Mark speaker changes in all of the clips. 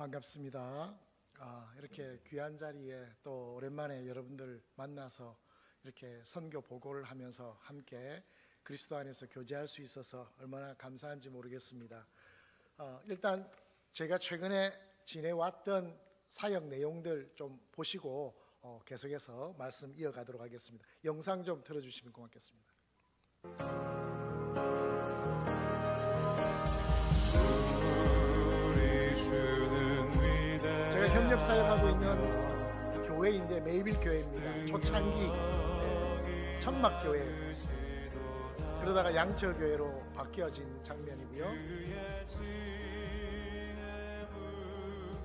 Speaker 1: 반갑습니다. 이렇게 귀한 자리에 또 오랜만에 여러분들 만나서 이렇게 선교 보고를 하면서 함께 그리스도 안에서 교제할 수 있어서 얼마나 감사한지 모르겠습니다. 일단 제가 최근에 지내왔던 사역 내용들 좀 보시고 계속해서 말씀 이어가도록 하겠습니다. 영상 좀 틀어주시면 고맙겠습니다. 제가 협력 사역하고 있는 교회인데 메이빌 교회입니다. 초창기 천막 교회, 그러다가 양철 교회로 바뀌어진 장면이고요.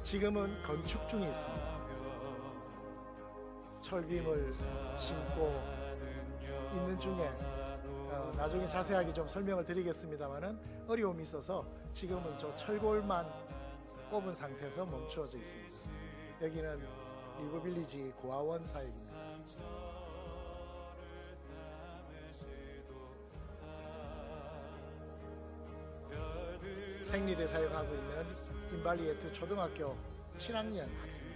Speaker 1: 지금은 건축 중에 있습니다. 철빔을 심고 있는 중에 나중에 자세하게 좀 설명을 드리겠습니다만은 어려움이 있어서 지금은 저 철골만 꼽은 상태에서 멈추어져 있습니다. 여기는 리버빌리지 고아원 사역입니다. 생리대 사역하고 있는 인발리에트 초등학교 7학년 학생입니다.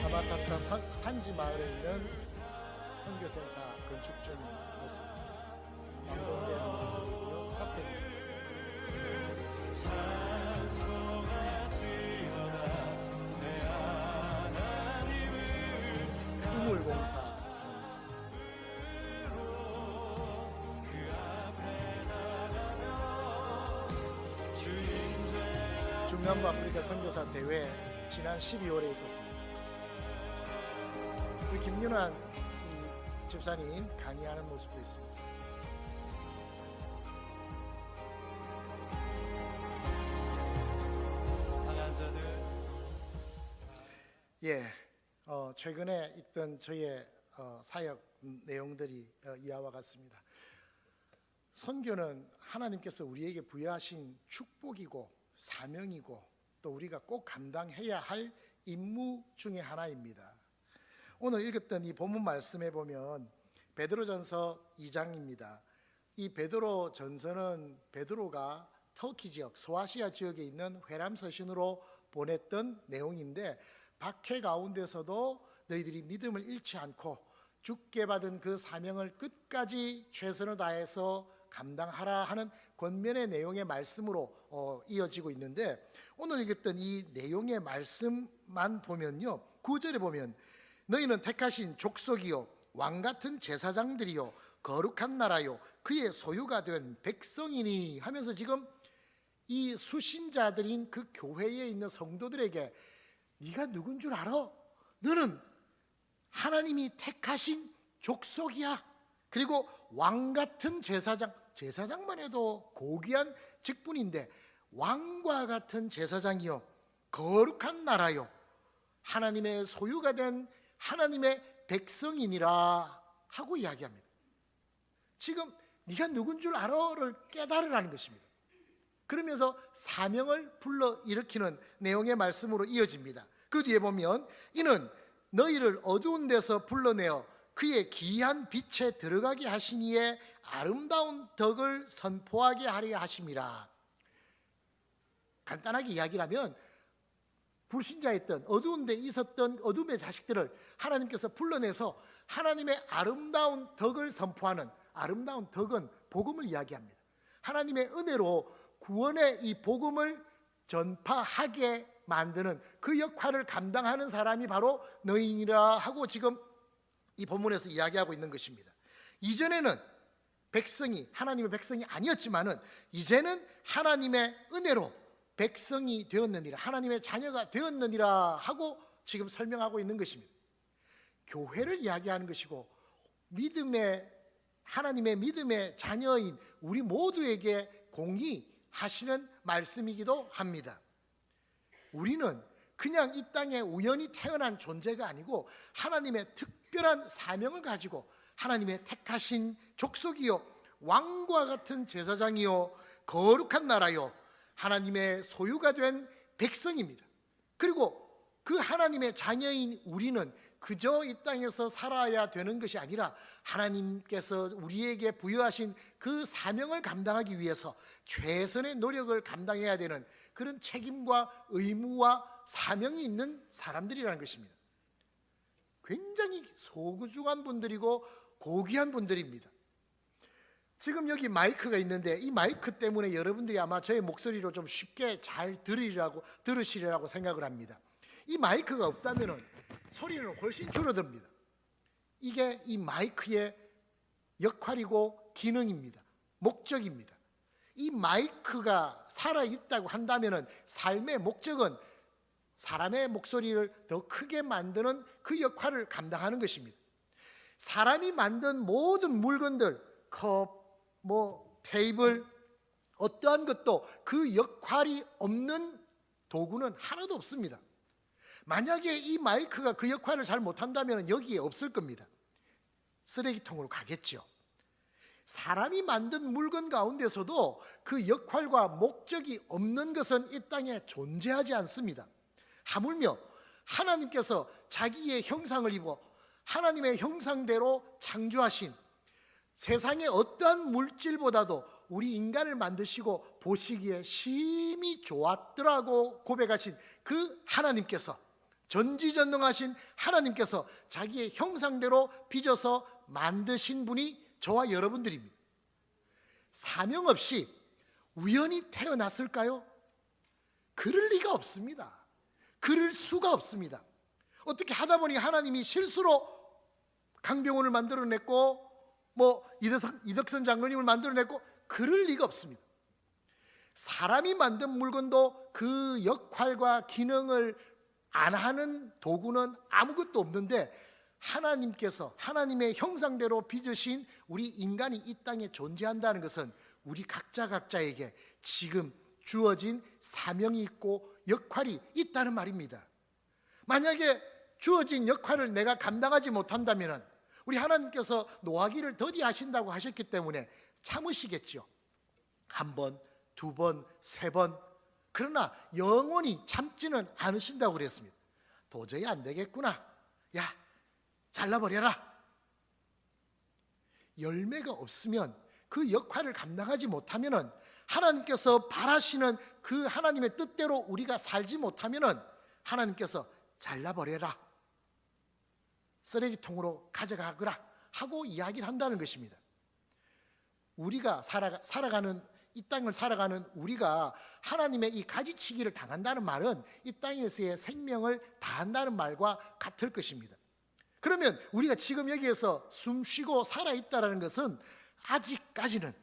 Speaker 1: 아마타타 산지 마을에 있는 선교센터 건축 중인 모습입니다. 완공되는 모습이고요. 사택입니다. 우물공사, 중남부 아프리카 선교사 대회 지난 12월에 있었습니다. 우리 김윤환 집사님 강의하는 모습도 있습니다. 최근에 있던 저의 사역 내용들이 이하와 같습니다. 선교는 하나님께서 우리에게 부여하신 축복이고 사명이고 또 우리가 꼭 감당해야 할 임무 중에 하나입니다. 오늘 읽었던 이 본문 말씀에 보면 베드로전서 2장입니다. 이 베드로전서는 베드로가 터키 지역, 소아시아 지역에 있는 회람 서신으로 보냈던 내용인데, 박해 가운데서도 너희들이 믿음을 잃지 않고 주께 받은 그 사명을 끝까지 최선을 다해서 감당하라 하는 권면의 내용의 말씀으로 이어지고 있는데, 오늘 읽었던 이 내용의 말씀만 보면요, 9절에 보면 너희는 택하신 족속이요 왕같은 제사장들이요 거룩한 나라요 그의 소유가 된 백성이니 하면서 지금 이 수신자들인 그 교회에 있는 성도들에게 네가 누군 줄 알아? 너는 하나님이 택하신 족속이야. 그리고 왕같은 제사장만 해도 고귀한 직분인데 왕과 같은 제사장이요 거룩한 나라요 하나님의 소유가 된 하나님의 백성이니라 하고 이야기합니다. 지금 네가 누군 줄 알아를 깨달으라는 것입니다. 그러면서 사명을 불러일으키는 내용의 말씀으로 이어집니다. 그 뒤에 보면 이는 너희를 어두운 데서 불러내어 그의 기이한 빛에 들어가게 하시니에 아름다운 덕을 선포하게 하려 하심이라. 간단하게 이야기를 하면 불신자였던 어두운 데 있었던 어둠의 자식들을 하나님께서 불러내서 하나님의 아름다운 덕을 선포하는, 아름다운 덕은 복음을 이야기합니다. 하나님의 은혜로 구원의 이 복음을 전파하게 만드는 그 역할을 감당하는 사람이 바로 너희니라 하고 지금 이 본문에서 이야기하고 있는 것입니다. 이전에는 백성이 하나님의 백성이 아니었지만은 이제는 하나님의 은혜로 백성이 되었느니라, 하나님의 자녀가 되었느니라 하고 지금 설명하고 있는 것입니다. 교회를 이야기하는 것이고 하나님의 믿음의 자녀인 우리 모두에게 공의하시는 말씀이기도 합니다. 우리는 그냥 이 땅에 우연히 태어난 존재가 아니고 하나님의 특별한 사명을 가지고 하나님의 택하신 족속이요 왕과 같은 제사장이요 거룩한 나라요 하나님의 소유가 된 백성입니다. 그리고 그 하나님의 자녀인 우리는 그저 이 땅에서 살아야 되는 것이 아니라 하나님께서 우리에게 부여하신 그 사명을 감당하기 위해서 최선의 노력을 감당해야 되는 그런 책임과 의무와 사명이 있는 사람들이라는 것입니다. 굉장히 소중한 분들이고 고귀한 분들입니다. 지금 여기 마이크가 있는데 이 마이크 때문에 여러분들이 아마 저의 목소리로 좀 쉽게 잘 들으시리라고 생각을 합니다. 이 마이크가 없다면 소리는 훨씬 줄어듭니다. 이게 이 마이크의 역할이고 기능입니다. 목적입니다. 이 마이크가 살아있다고 한다면 삶의 목적은 사람의 목소리를 더 크게 만드는 그 역할을 감당하는 것입니다. 사람이 만든 모든 물건들, 컵, 테이블, 어떠한 것도 그 역할이 없는 도구는 하나도 없습니다. 만약에 이 마이크가 그 역할을 잘 못한다면 여기에 없을 겁니다. 쓰레기통으로 가겠죠. 사람이 만든 물건 가운데서도 그 역할과 목적이 없는 것은 이 땅에 존재하지 않습니다. 하물며 하나님께서 자기의 형상을 입어 하나님의 형상대로 창조하신 세상의 어떠한 물질보다도 우리 인간을 만드시고 보시기에 심히 좋았더라고 고백하신 그 하나님께서, 전지전능하신 하나님께서 자기의 형상대로 빚어서 만드신 분이 저와 여러분들입니다. 사명 없이 우연히 태어났을까요? 그럴 리가 없습니다. 그럴 수가 없습니다. 어떻게 하다 보니 하나님이 실수로 강병원을 만들어냈고 이덕선 장로님을 만들어냈고 그럴 리가 없습니다. 사람이 만든 물건도 그 역할과 기능을 안 하는 도구는 아무것도 없는데 하나님께서 하나님의 형상대로 빚으신 우리 인간이 이 땅에 존재한다는 것은 우리 각자에게 지금 주어진 사명이 있고 역할이 있다는 말입니다. 만약에 주어진 역할을 내가 감당하지 못한다면 우리 하나님께서 노하기를 더디하신다고 하셨기 때문에 참으시겠죠. 한 번, 두 번, 세 번. 그러나 영원히 참지는 않으신다고 그랬습니다. 도저히 안 되겠구나. 야, 잘라버려라. 열매가 없으면 그 역할을 감당하지 못하면 하나님께서 바라시는 그 하나님의 뜻대로 우리가 살지 못하면 하나님께서 잘라버려라, 쓰레기통으로 가져가거라 하고 이야기를 한다는 것입니다. 우리가 살아가는 이 땅을 살아가는 우리가 하나님의 이 가지치기를 당한다는 말은 이 땅에서의 생명을 다한다는 말과 같을 것입니다. 그러면 우리가 지금 여기에서 숨쉬고 살아있다는 것은 아직까지는,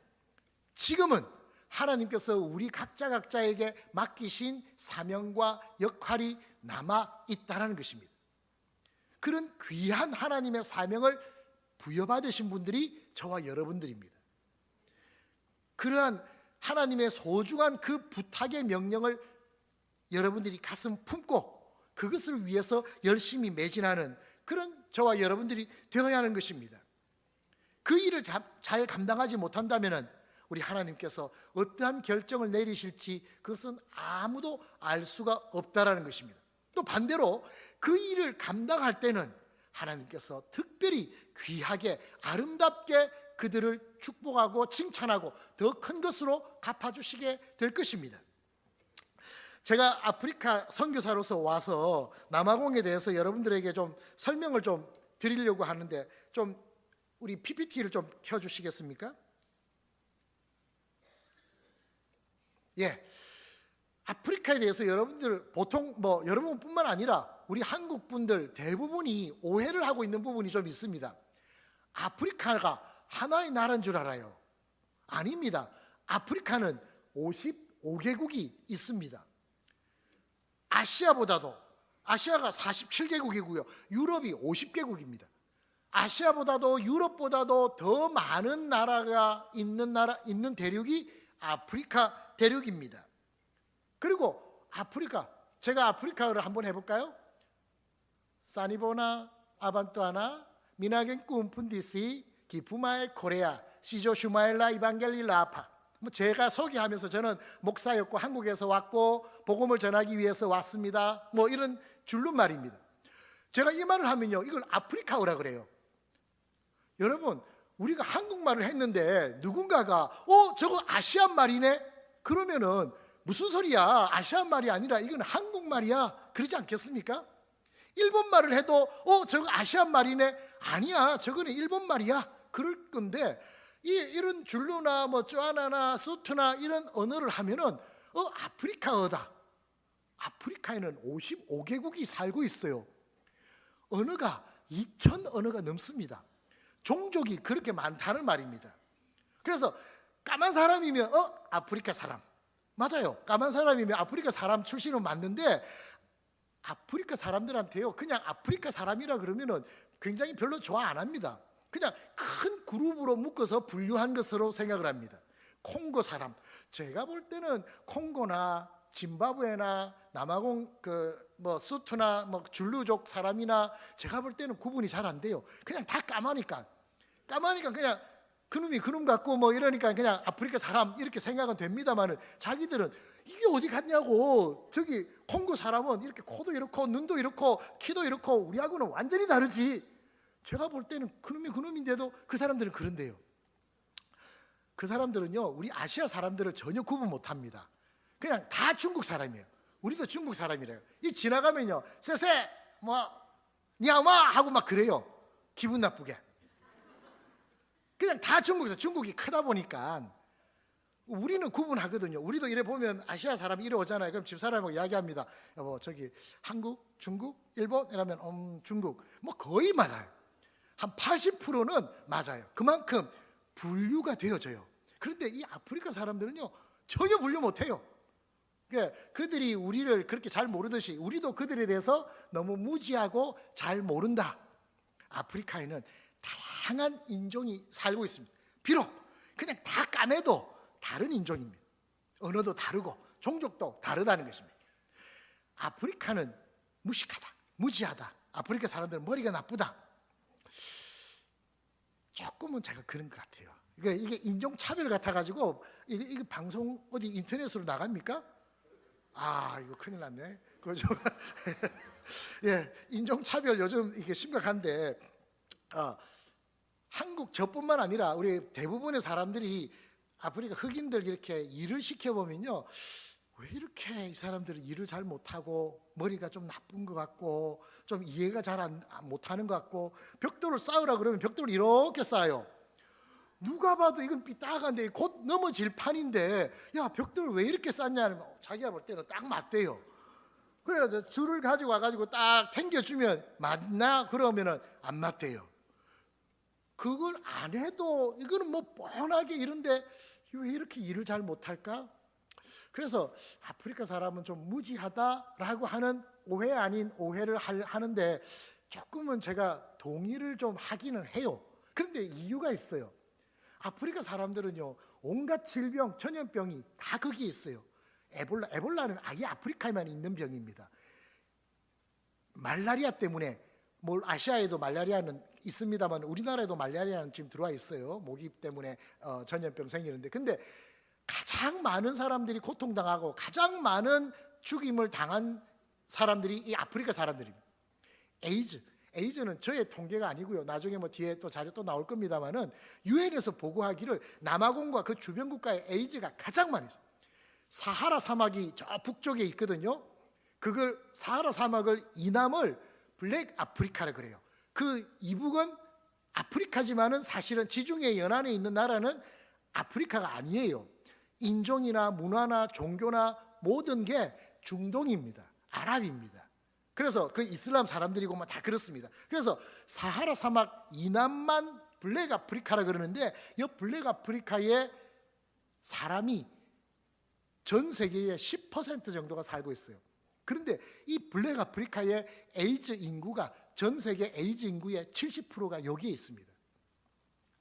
Speaker 1: 지금은 하나님께서 우리 각자에게 맡기신 사명과 역할이 남아있다는 것입니다. 그런 귀한 하나님의 사명을 부여받으신 분들이 저와 여러분들입니다. 그러한 하나님의 소중한 그 부탁의 명령을 여러분들이 가슴 품고 그것을 위해서 열심히 매진하는 그런 저와 여러분들이 되어야 하는 것입니다. 그 일을 잘 감당하지 못한다면 우리 하나님께서 어떠한 결정을 내리실지 그것은 아무도 알 수가 없다라는 것입니다. 또 반대로 그 일을 감당할 때는 하나님께서 특별히 귀하게 아름답게 그들을 축복하고 칭찬하고 더 큰 것으로 갚아주시게 될 것입니다. 제가 아프리카 선교사로서 와서 남아공에 대해서 여러분들에게 좀 설명을 좀 드리려고 하는데 좀 우리 PPT를 좀 켜주시겠습니까? 예, 아프리카에 대해서 여러분들 보통 여러분뿐만 아니라 우리 한국 분들 대부분이 오해를 하고 있는 부분이 좀 있습니다. 아프리카가 하나의 나라인 줄 알아요. 아닙니다. 아프리카는 55개국이 있습니다. 아시아가 47개국이고요. 유럽이 50개국입니다. 아시아보다도 유럽보다도 더 많은 나라가 있는 대륙이 아프리카 대륙입니다. 그리고 제가 아프리카어를 한번 해볼까요? 사니보나, 아반뚜아나, 미나겐꾸 푼디시 기푸마의 코레아 시조 슈마엘라 이방겔리 라파. 뭐 제가 소개하면서 저는 목사였고 한국에서 왔고 복음을 전하기 위해서 왔습니다. 뭐 이런 줄눈말입니다. 제가 이 말을 하면요, 이걸 아프리카어라 그래요. 여러분, 우리가 한국말을 했는데 누군가가 저거 아시안 말이네? 그러면은 무슨 소리야? 아시안 말이 아니라 이건 한국말이야. 그러지 않겠습니까? 일본말을 해도 저거 아시안 말이네? 아니야, 저거는 일본말이야. 그럴 건데 이런 줄루나 뭐 쯔아나나 수투나 이런 언어를 하면은 아프리카어다. 아프리카에는 55개국이 살고 있어요. 언어가 2,000 언어가 넘습니다. 종족이 그렇게 많다는 말입니다. 그래서 까만 사람이면 아프리카 사람. 맞아요. 까만 사람이면 아프리카 사람 출신은 맞는데 아프리카 사람들한테요, 그냥 아프리카 사람이라 그러면은 굉장히 별로 좋아 안 합니다. 그냥 큰 그룹으로 묶어서 분류한 것으로 생각을 합니다. 콩고 사람, 제가 볼 때는 콩고나 짐바브웨나 남아공 뭐 수투나 뭐 줄루족 사람이나 제가 볼 때는 구분이 잘 안 돼요. 그냥 다 까마니까 그냥 그놈이 그놈 같고 뭐 이러니까 그냥 아프리카 사람 이렇게 생각은 됩니다만은 자기들은 이게 어디 갔냐고. 저기 콩고 사람은 이렇게 코도 이렇고 눈도 이렇고 키도 이렇고 우리하고는 완전히 다르지. 제가 볼 때는 그놈이 그놈인데도 그 사람들은 그런데요. 그 사람들은요, 우리 아시아 사람들을 전혀 구분 못합니다. 그냥 다 중국 사람이에요. 우리도 중국 사람이래요. 이 지나가면요, 쎄쎄 뭐 니아마 하고 막 그래요. 기분 나쁘게. 그냥 다 중국에서, 중국이 크다 보니까 우리는 구분하거든요. 우리도 이래 보면 아시아 사람이 이래 오잖아요. 그럼 집사람하고 이야기합니다. 여보, 저기 한국, 중국, 일본 이러면 중국. 뭐 거의 맞아요. 한 80%는 맞아요. 그만큼 분류가 되어져요. 그런데 이 아프리카 사람들은요, 전혀 분류 못해요. 그러니까 그들이 우리를 그렇게 잘 모르듯이 우리도 그들에 대해서 너무 무지하고 잘 모른다. 아프리카에는 다양한 인종이 살고 있습니다. 비록 그냥 다 까매도 다른 인종입니다. 언어도 다르고 종족도 다르다는 것입니다. 아프리카는 무식하다, 무지하다. 아프리카 사람들은 머리가 나쁘다. 조금은 제가 그런 것 같아요. 이게 인종차별 같아가지고 이게 방송 어디 인터넷으로 나갑니까? 이거 큰일 났네. 그죠? 예, 인종차별 요즘 이게 심각한데 한국 저뿐만 아니라 우리 대부분의 사람들이 아프리카 흑인들 이렇게 일을 시켜보면요, 왜 이렇게 이 사람들은 일을 잘 못하고 머리가 좀 나쁜 것 같고 좀 이해가 잘 못하는 것 같고, 벽돌을 쌓으라 그러면 벽돌을 이렇게 쌓아요. 누가 봐도 이건 삐딱한데 곧 넘어질 판인데 야, 벽돌을 왜 이렇게 쌓냐는, 자기가 볼 때는 딱 맞대요. 그래서 줄을 가지고 와가지고 딱 당겨주면 맞나? 그러면은 안 맞대요. 그걸 안 해도 이거는 뭐 뻔하게 이런데 왜 이렇게 일을 잘 못할까? 그래서 아프리카 사람은 좀 무지하다라고 하는 오해 아닌 오해를 하는데 조금은 제가 동의를 좀 하기는 해요. 그런데 이유가 있어요. 아프리카 사람들은요, 온갖 질병, 전염병이 다 거기에 있어요. 에볼라는 아예 아프리카에만 있는 병입니다. 말라리아 때문에, 아시아에도 말라리아는 있습니다만 우리나라에도 말라리아는 지금 들어와 있어요. 모기 때문에 전염병 생기는데, 근데 가장 많은 사람들이 고통당하고 가장 많은 죽임을 당한 사람들이 이 아프리카 사람들입니다. 에이즈는 저의 통계가 아니고요, 나중에 뭐 뒤에 또 자료 또 나올 겁니다만은 유엔에서 보고하기를 남아공과 그 주변 국가에 에이즈가 가장 많이 있어요. 사하라 사막이 저 북쪽에 있거든요. 그걸 사하라 사막을 이남을 블랙 아프리카라 그래요. 그 이북은 아프리카지만은 사실은 지중해 연안에 있는 나라는 아프리카가 아니에요. 인종이나 문화나 종교나 모든 게 중동입니다. 아랍입니다. 그래서 그 이슬람 사람들이고 뭐 다 그렇습니다. 그래서 사하라 사막 이남만 블랙 아프리카라 그러는데, 이 블랙 아프리카에 사람이 전 세계의 10% 정도가 살고 있어요. 그런데 이 블랙 아프리카의 에이즈 인구가 전 세계 에이즈 인구의 70%가 여기에 있습니다.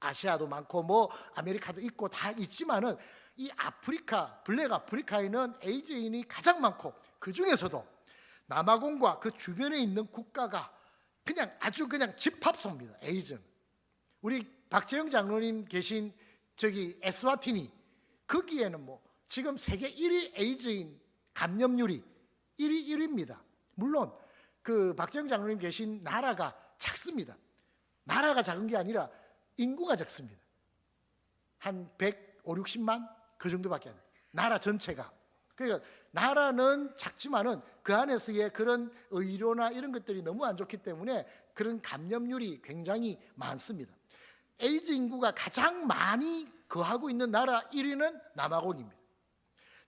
Speaker 1: 아시아도 많고 뭐 아메리카도 있고 다 있지만은 이 아프리카, 블랙 아프리카에는 에이즈인이 가장 많고, 그 중에서도 남아공과 그 주변에 있는 국가가 그냥 아주 그냥 집합소입니다. 에이즈는. 우리 박재영 장로님 계신 저기 에스와티니, 거기에는 뭐 지금 세계 1위 에이즈인 감염률이 1위입니다. 물론 그 박재영 장로님 계신 나라가 작습니다. 나라가 작은 게 아니라 인구가 적습니다. 한 150, 60만 그 정도밖에 안 돼요. 나라 전체가. 그러니까 나라는 작지만은 그 안에서의 그런 의료나 이런 것들이 너무 안 좋기 때문에 그런 감염률이 굉장히 많습니다. 에이즈 인구가 가장 많이 거하고 있는 나라 1위는 남아공입니다.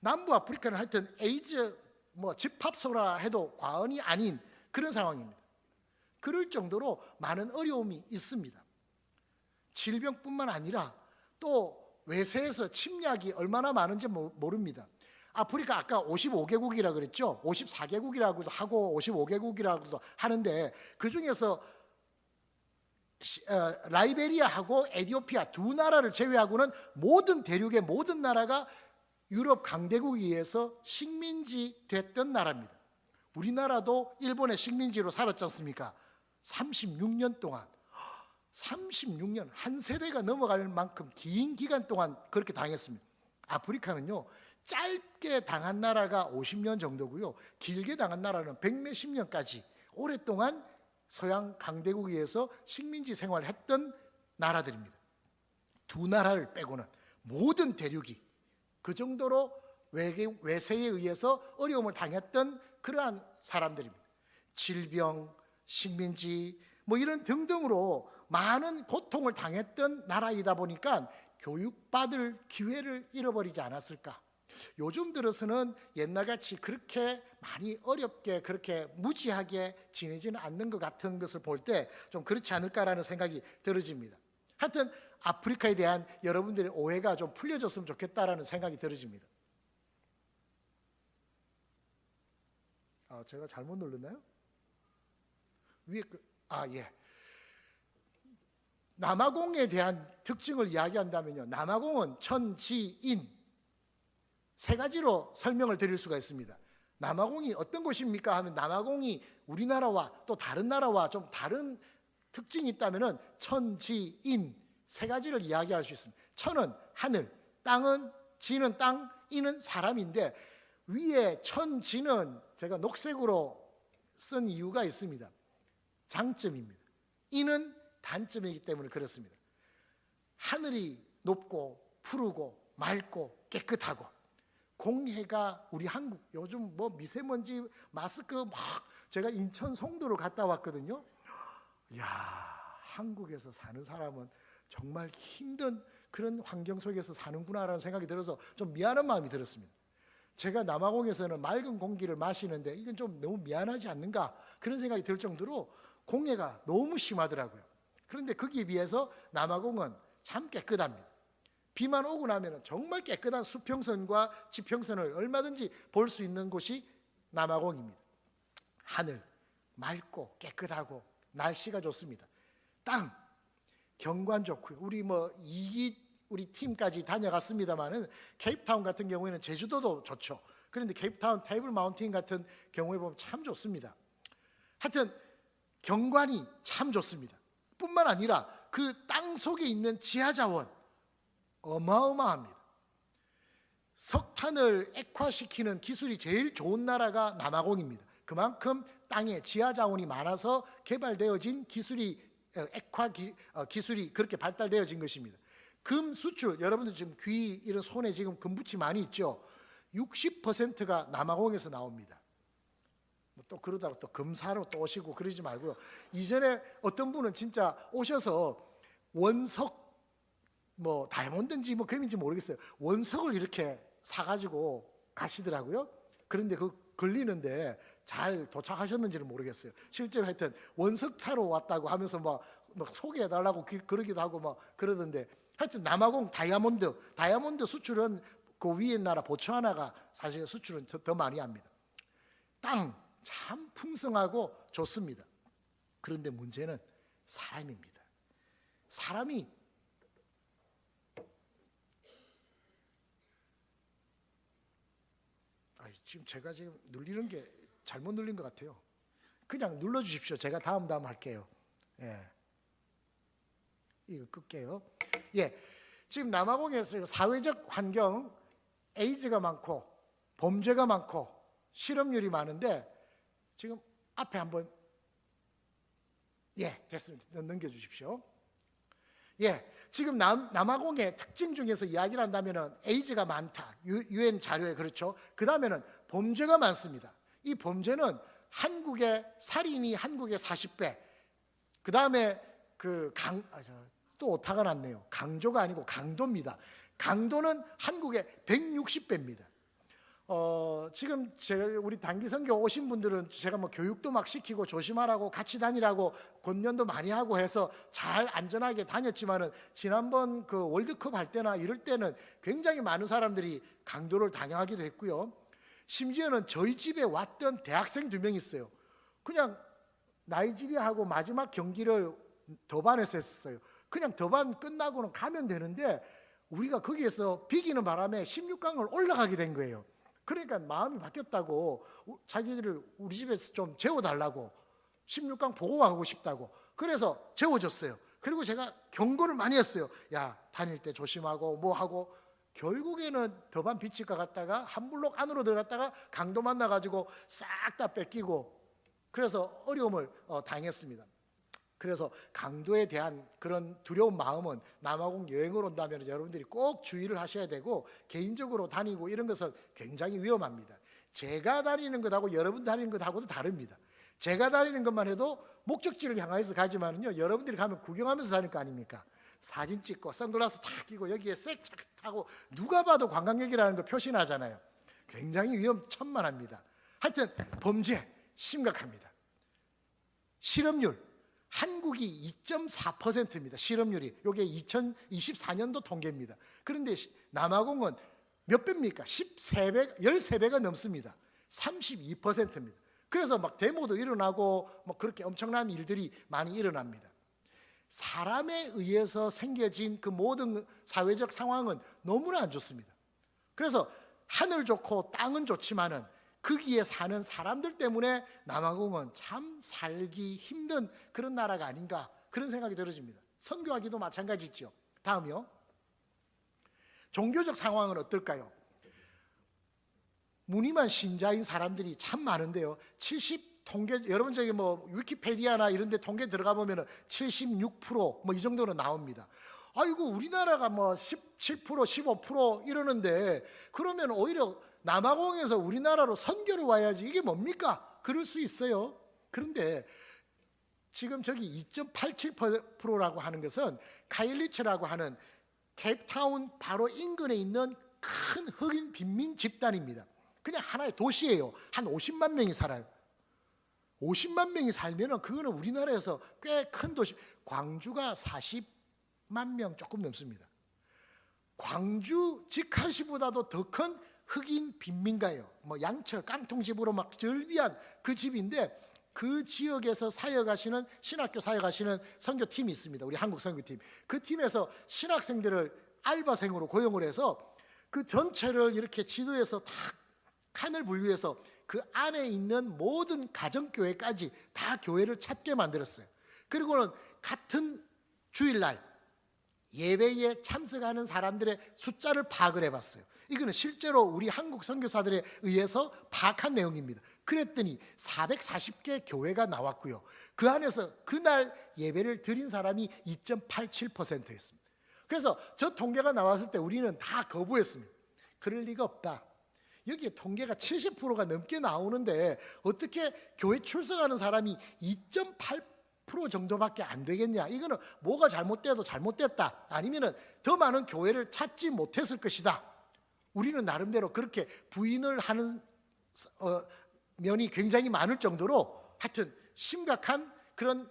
Speaker 1: 남부 아프리카는 하여튼 에이즈 뭐 집합소라 해도 과언이 아닌 그런 상황입니다. 그럴 정도로 많은 어려움이 있습니다. 질병뿐만 아니라 또 외세에서 침략이 얼마나 많은지 모릅니다. 아프리카 아까 55개국이라 그랬죠. 54개국이라고도 하고 55개국이라고도 하는데 그중에서 라이베리아하고 에티오피아 두 나라를 제외하고는 모든 대륙의 모든 나라가 유럽 강대국에 의해서 식민지 됐던 나라입니다. 우리나라도 일본의 식민지로 살았지 않습니까? 36년 동안 36년 한 세대가 넘어갈 만큼 긴 기간 동안 그렇게 당했습니다. 아프리카는요 짧게 당한 나라가 50년 정도고요 길게 당한 나라는 100몇십 년까지 오랫동안 서양 강대국에 의해서 식민지 생활을 했던 나라들입니다. 두 나라를 빼고는 모든 대륙이 그 정도로 외세에 의해서 어려움을 당했던 그러한 사람들입니다. 질병, 식민지 뭐 이런 등등으로 많은 고통을 당했던 나라이다 보니까 교육받을 기회를 잃어버리지 않았을까. 요즘 들어서는 옛날같이 그렇게 많이 어렵게 그렇게 무지하게 지내지는 않는 것 같은 것을 볼 때 좀 그렇지 않을까라는 생각이 들어집니다. 하여튼 아프리카에 대한 여러분들의 오해가 좀 풀려졌으면 좋겠다라는 생각이 들어집니다. 제가 잘못 눌렀나요? 위에 예. 남아공에 대한 특징을 이야기한다면요. 남아공은 천지인 세 가지로 설명을 드릴 수가 있습니다. 남아공이 어떤 곳입니까 하면 남아공이 우리나라와 또 다른 나라와 좀 다른 특징이 있다면은 천지인 세 가지를 이야기할 수 있습니다. 천은 하늘, 땅은 지는 땅, 인은 사람인데 위에 천지는 제가 녹색으로 쓴 이유가 있습니다. 장점입니다. 인은 단점이기 때문에 그렇습니다. 하늘이 높고 푸르고 맑고 깨끗하고 공해가 우리 한국 요즘 뭐 미세먼지 마스크 막 제가 인천 송도로 갔다 왔거든요. 이야, 한국에서 사는 사람은 정말 힘든 그런 환경 속에서 사는구나라는 생각이 들어서 좀 미안한 마음이 들었습니다. 제가 남아공에서는 맑은 공기를 마시는데 이건 좀 너무 미안하지 않는가 그런 생각이 들 정도로 공해가 너무 심하더라고요. 그런데 거기에 비해서 남아공은 참 깨끗합니다. 비만 오고 나면 정말 깨끗한 수평선과 지평선을 얼마든지 볼 수 있는 곳이 남아공입니다. 하늘 맑고 깨끗하고 날씨가 좋습니다. 땅 경관 좋고요. 우리 우리 팀까지 다녀갔습니다만은 케이프타운 같은 경우에는 제주도도 좋죠. 그런데 케이프타운 테이블 마운틴 같은 경우에 보면 참 좋습니다. 하여튼 경관이 참 좋습니다. 뿐만 아니라 그 땅 속에 있는 지하자원 어마어마합니다. 석탄을 액화시키는 기술이 제일 좋은 나라가 남아공입니다. 그만큼 땅에 지하자원이 많아서 개발되어진 기술이 기술이 그렇게 발달되어진 것입니다. 금 수출, 여러분들 지금 귀 이런 손에 지금 금붙이 많이 있죠. 60%가 남아공에서 나옵니다. 또 그러다가 또 금사로 또 오시고 그러지 말고요. 이전에 어떤 분은 진짜 오셔서 원석 다이아몬드인지 금인지 모르겠어요. 원석을 이렇게 사가지고 가시더라고요. 그런데 걸리는데 잘 도착하셨는지는 모르겠어요. 실제로 하여튼 원석 사러 왔다고 하면서 막 소개해달라고 그러기도 하고 막 그러던데 하여튼 남아공 다이아몬드 수출은 그 위에 나라 보츠와나가 사실 수출은 더 많이 합니다. 땅 참 풍성하고 좋습니다. 그런데 문제는 사람입니다. 사람이 지금 제가 눌리는 게 잘못 눌린 것 같아요. 그냥 눌러주십시오. 제가 다음 할게요. 예. 이거 끌게요. 예. 지금 남아공에서 사회적 환경, 에이즈가 많고 범죄가 많고 실업률이 많은데 지금 앞에 한번 됐습니다. 넘겨주십시오. 지금 남아공의 특징 중에서 이야기를 한다면 에이즈가 많다. UN 자료에 그렇죠. 그 다음에는 범죄가 많습니다. 이 범죄는 한국의 살인이 한국의 40배. 그 다음에 또 오타가 났네요. 강조가 아니고 강도입니다. 강도는 한국의 160배입니다. 지금 우리 단기 선교 오신 분들은 제가 뭐 교육도 막 시키고 조심하라고 같이 다니라고 권면도 많이 하고 해서 잘 안전하게 다녔지만은 지난번 그 월드컵 할 때나 이럴 때는 굉장히 많은 사람들이 강도를 당하기도 했고요. 심지어는 저희 집에 왔던 대학생 2명 있어요. 그냥 나이지리아하고 마지막 경기를 더반에서 했었어요. 그냥 더반 끝나고는 가면 되는데 우리가 거기에서 비기는 바람에 16강을 올라가게 된 거예요. 그러니까 마음이 바뀌었다고 자기들을 우리 집에서 좀 재워달라고 16강 보고 가고 싶다고 그래서 재워줬어요. 그리고 제가 경고를 많이 했어요. 야, 다닐 때 조심하고 뭐 하고. 결국에는 더반 비치가 갔다가 한 블록 안으로 들어갔다가 강도 만나가지고 싹 다 뺏기고 그래서 어려움을 당했습니다. 그래서 강도에 대한 그런 두려운 마음은 남아공 여행을 온다면 여러분들이 꼭 주의를 하셔야 되고 개인적으로 다니고 이런 것은 굉장히 위험합니다. 제가 다니는 것하고 여러분 다니는 것하고도 다릅니다. 제가 다니는 것만 해도 목적지를 향해서 가지만은요, 여러분들이 가면 구경하면서 다닐 거 아닙니까? 사진 찍고 선글라스 탁 끼고 여기에 색 타고 누가 봐도 관광객이라는 걸 표시나잖아요. 굉장히 위험천만합니다. 하여튼 범죄 심각합니다. 실업률 한국이 2.4%입니다. 실업률이. 이게 2024년도 통계입니다. 그런데 남아공은 몇 배입니까? 13배가 넘습니다. 32%입니다. 그래서 막 데모도 일어나고 뭐 그렇게 엄청난 일들이 많이 일어납니다. 사람에 의해서 생겨진 그 모든 사회적 상황은 너무나 안 좋습니다. 그래서 하늘 좋고 땅은 좋지만은 거기에 사는 사람들 때문에 남아공은 참 살기 힘든 그런 나라가 아닌가 그런 생각이 들어집니다. 선교하기도 마찬가지죠. 다음이요. 종교적 상황은 어떨까요? 무늬만 신자인 사람들이 참 많은데요. 통계 여러분 저기 뭐 위키페디아나 이런 데 통계 들어가 보면은 76% 뭐 이 정도는 나옵니다. 아이고 우리나라가 뭐 17% 15% 이러는데 그러면 오히려 남아공에서 우리나라로 선교를 와야지 이게 뭡니까? 그럴 수 있어요. 그런데 지금 저기 2.87%라고 하는 것은 카일리츠라고 하는 케이프타운 바로 인근에 있는 큰 흑인 빈민 집단입니다. 그냥 하나의 도시예요. 한 50만 명이 살아요. 50만 명이 살면은 그거는 우리나라에서 꽤 큰 도시. 광주가 40만 명 조금 넘습니다. 광주 직할시보다도 더 큰 흑인 빈민가예요. 뭐 양철 깡통집으로 막 절비한 그 집인데 그 지역에서 사역하시는 신학교 사역하시는 선교팀이 있습니다. 우리 한국 선교팀. 그 팀에서 신학생들을 알바생으로 고용을 해서 그 전체를 이렇게 지도에서 다 칸을 분류해서 그 안에 있는 모든 가정교회까지 다 교회를 찾게 만들었어요. 그리고는 같은 주일날 예배에 참석하는 사람들의 숫자를 파악을 해봤어요. 이거는 실제로 우리 한국 선교사들에 의해서 파악한 내용입니다. 그랬더니 440개 교회가 나왔고요. 그 안에서 그날 예배를 드린 사람이 2.87%였습니다. 그래서 저 통계가 나왔을 때 우리는 다 거부했습니다. 그럴 리가 없다. 여기에 통계가 70%가 넘게 나오는데 어떻게 교회 출석하는 사람이 2.8% 정도밖에 안 되겠냐. 이거는 뭐가 잘못돼도 잘못됐다. 아니면 더 많은 교회를 찾지 못했을 것이다. 우리는 나름대로 그렇게 부인을 하는 면이 굉장히 많을 정도로 하여튼 심각한 그런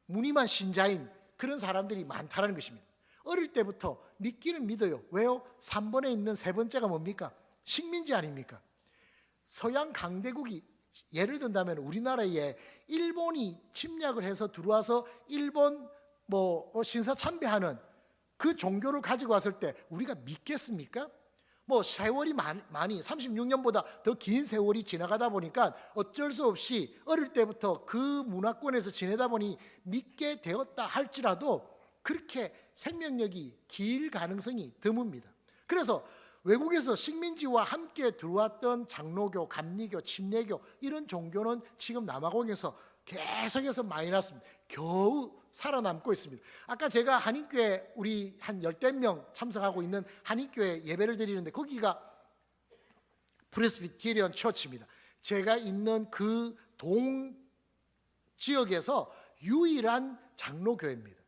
Speaker 1: 무늬만 신자인 그런 사람들이 많다는 것입니다. 어릴 때부터 믿기는 믿어요. 왜요? 3번에 있는 3번째가 뭡니까? 식민지 아닙니까? 서양 강대국이 예를 든다면 우리나라에 일본이 침략을 해서 들어와서 일본 신사참배하는 그 종교를 가지고 왔을 때 우리가 믿겠습니까? 뭐 세월이 많이 36년보다 더 긴 세월이 지나가다 보니까 어쩔 수 없이 어릴 때부터 그 문화권에서 지내다 보니 믿게 되었다 할지라도 그렇게 생명력이 길 가능성이 드뭅니다. 그래서 외국에서 식민지와 함께 들어왔던 장로교, 감리교, 침례교 이런 종교는 지금 남아공에서 계속해서 마이너스입니다. 겨우 살아남고 있습니다. 아까 제가 한인교회 우리 한 10명 참석하고 있는 한인교회 예배를 드리는데 거기가 프레스비테리언 처치입니다. 제가 있는 그 동 지역에서 유일한 장로교회입니다.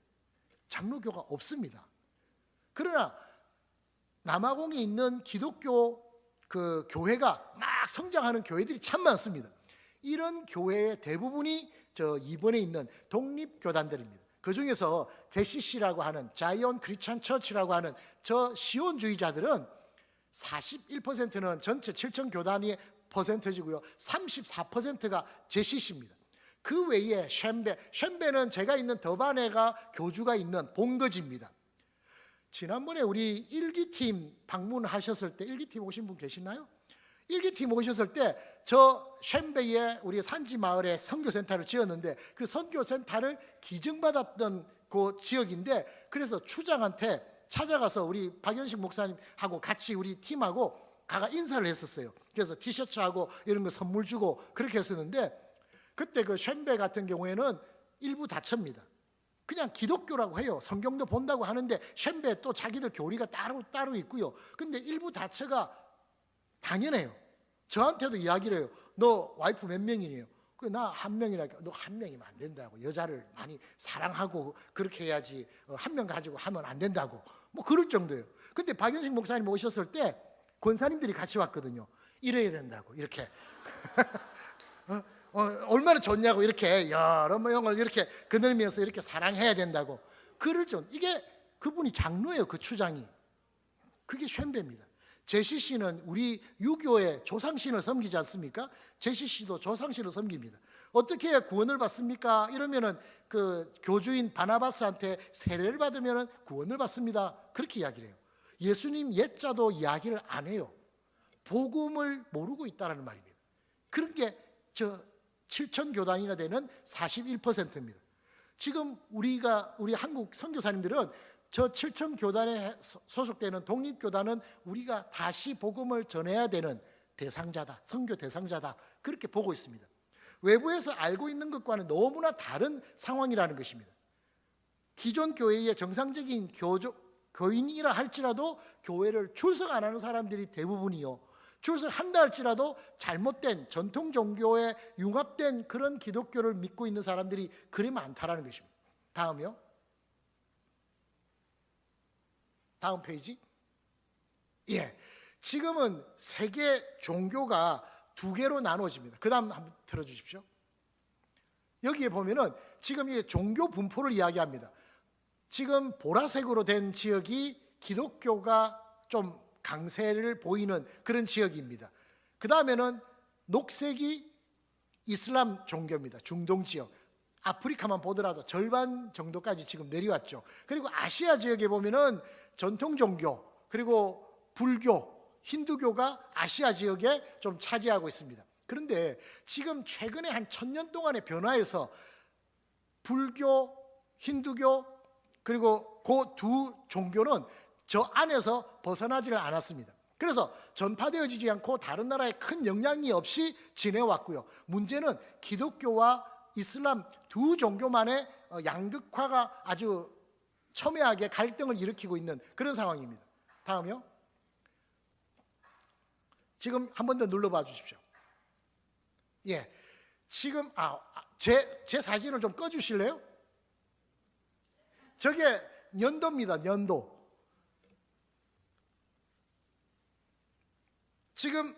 Speaker 1: 장로교가 없습니다. 그러나 남아공에 있는 기독교 그 교회가 막 성장하는 교회들이 참 많습니다. 이런 교회의 대부분이 저 이번에 있는 독립교단들입니다. 그 중에서 JCC라고 하는 자이언 크리스천 처치라고 하는 저 시온주의자들은 41%는 전체 7천 교단의 퍼센트지고요. 34%가 JCC입니다. 그 외에 쉔베는 제가 있는 더바네가 교주가 있는 본거지입니다. 지난번에 우리 일기팀 방문하셨을 때 일기팀 오신 분 계시나요? 일기팀 오셨을 때 저 쉔베이에 우리 산지 마을에 선교센터를 지었는데 그 선교센터를 기증받았던 그 지역인데 그래서 추장한테 찾아가서 우리 박연식 목사님하고 같이 우리 팀하고 가가 인사를 했었어요. 그래서 티셔츠하고 이런 거 선물 주고 그렇게 했었는데 그때 그 쉔베 같은 경우에는 일부 다처입니다. 그냥 기독교라고 해요. 성경도 본다고 하는데 쉔베 또 자기들 교리가 따로 있고요. 근데 일부 다처가 당연해요. 저한테도 이야기를 해요. 너 와이프 몇 명이에요? 나 한 명이라니까. 너 한 명이면 안 된다고. 여자를 많이 사랑하고 그렇게 해야지. 한 명 가지고 하면 안 된다고. 뭐 그럴 정도예요. 근데 박연식 목사님 오셨을 때 권사님들이 같이 왔거든요. 이래야 된다고 이렇게. 얼마나 좋냐고 이렇게 여러 명을 이렇게 거느리면서 이렇게 사랑해야 된다고. 그럴 정도. 이게 그분이 장로예요. 그 추장이. 그게 쉔베입니다. JCC는 우리 유교의 조상신을 섬기지 않습니까? JCC도 조상신을 섬깁니다. 어떻게 구원을 받습니까? 이러면은 그 교주인 바나바스한테 세례를 받으면은 구원을 받습니다. 그렇게 이야기를 해요. 예수님 옛자도 이야기를 안 해요. 복음을 모르고 있다는 말입니다. 그런 게 저 7천 교단이나 되는 41%입니다. 지금 우리 한국 선교사님들은 저 7천 교단에 소속되는 독립교단은 우리가 다시 복음을 전해야 되는 대상자다, 선교 대상자다 그렇게 보고 있습니다. 외부에서 알고 있는 것과는 너무나 다른 상황이라는 것입니다. 기존 교회의 정상적인 교인이라 할지라도 교회를 출석 안 하는 사람들이 대부분이요. 출석한다 할지라도 잘못된 전통 종교에 융합된 그런 기독교를 믿고 있는 사람들이 그리 많다라는 것입니다. 다음이요. 다음 페이지. 예, 지금은 세계 종교가 두 개로 나눠집니다. 그 다음 한번 들어주십시오. 여기에 보면은 지금 이 종교 분포를 이야기합니다. 지금 보라색으로 된 지역이 기독교가 좀 강세를 보이는 그런 지역입니다. 그 다음에는 녹색이 이슬람 종교입니다. 중동 지역. 아프리카만 보더라도 절반 정도까지 지금 내려왔죠. 그리고 아시아 지역에 보면은 전통 종교 그리고 불교, 힌두교가 아시아 지역에 좀 차지하고 있습니다. 그런데 지금 최근에 한 1000년 동안의 변화에서 불교, 힌두교 그리고 그 두 종교는 저 안에서 벗어나지를 않았습니다. 그래서 전파되어지지 않고 다른 나라에 큰 영향이 없이 지내왔고요. 문제는 기독교와 이슬람 두 종교만의 양극화가 아주 첨예하게 갈등을 일으키고 있는 그런 상황입니다. 다음이요. 지금 한 번 더 눌러봐 주십시오. 예, 지금 제 사진을 좀 꺼주실래요? 저게 년도입니다. 년도. 지금